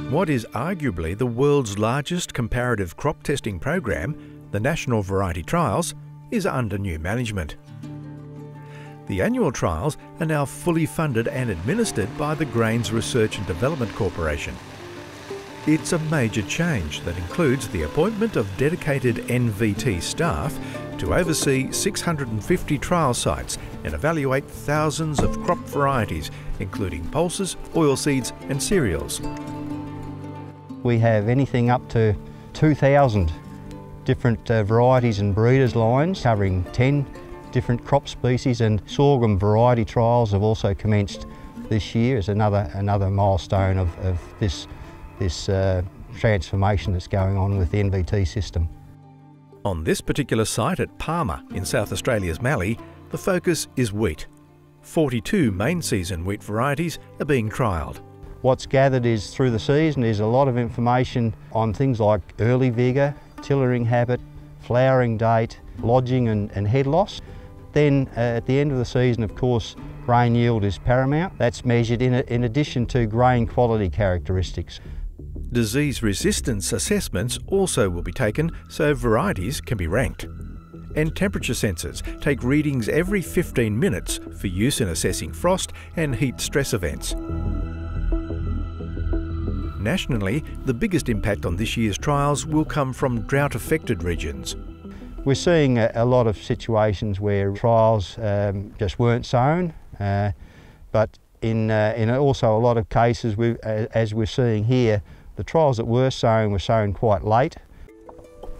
What is arguably the world's largest comparative crop testing program, the National Variety Trials, is under new management. The annual trials are now fully funded and administered by the Grains Research and Development Corporation. It's a major change that includes the appointment of dedicated NVT staff to oversee 650 trial sites and evaluate thousands of crop varieties, including pulses, oilseeds and cereals. We have anything up to 2,000 different varieties and breeders lines covering 10 different crop species, and sorghum variety trials have also commenced this year as another milestone of this transformation that's going on with the NVT system. On this particular site at Palmer in South Australia's Mallee, the focus is wheat. 42 main season wheat varieties are being trialled. What's gathered is through the season is a lot of information on things like early vigour, tillering habit, flowering date, lodging and head loss. Then at the end of the season, of course, grain yield is paramount. That's measured in addition to grain quality characteristics. Disease resistance assessments also will be taken so varieties can be ranked. And temperature sensors take readings every 15 minutes for use in assessing frost and heat stress events. Nationally, the biggest impact on this year's trials will come from drought-affected regions. We're seeing a lot of situations where trials just weren't sown, but in also a lot of cases, as we're seeing here, the trials that were sown quite late.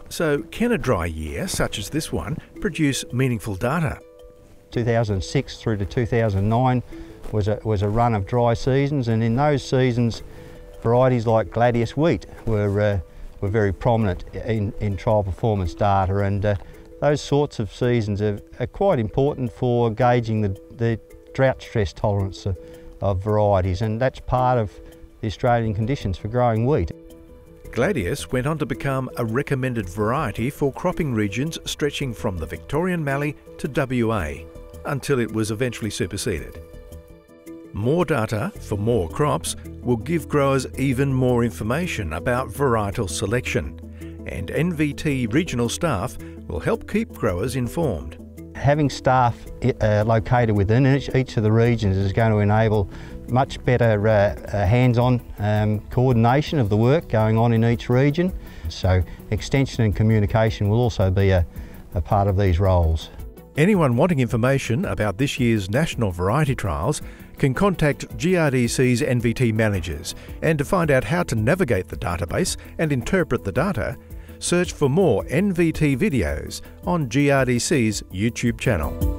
So can a dry year, such as this one, produce meaningful data? 2006 through to 2009 was a run of dry seasons, and in those seasons, varieties like Gladius wheat were very prominent in trial performance data, and those sorts of seasons are quite important for gauging the drought stress tolerance of varieties, and that's part of the Australian conditions for growing wheat. Gladius went on to become a recommended variety for cropping regions stretching from the Victorian Mallee to WA, until it was eventually superseded. More data for more crops will give growers even more information about varietal selection, and NVT regional staff will help keep growers informed. Having staff located within each of the regions is going to enable much better hands-on coordination of the work going on in each region. So extension and communication will also be a part of these roles. Anyone wanting information about this year's National Variety Trials can contact GRDC's NVT managers, and to find out how to navigate the database and interpret the data, search for more NVT videos on GRDC's YouTube channel.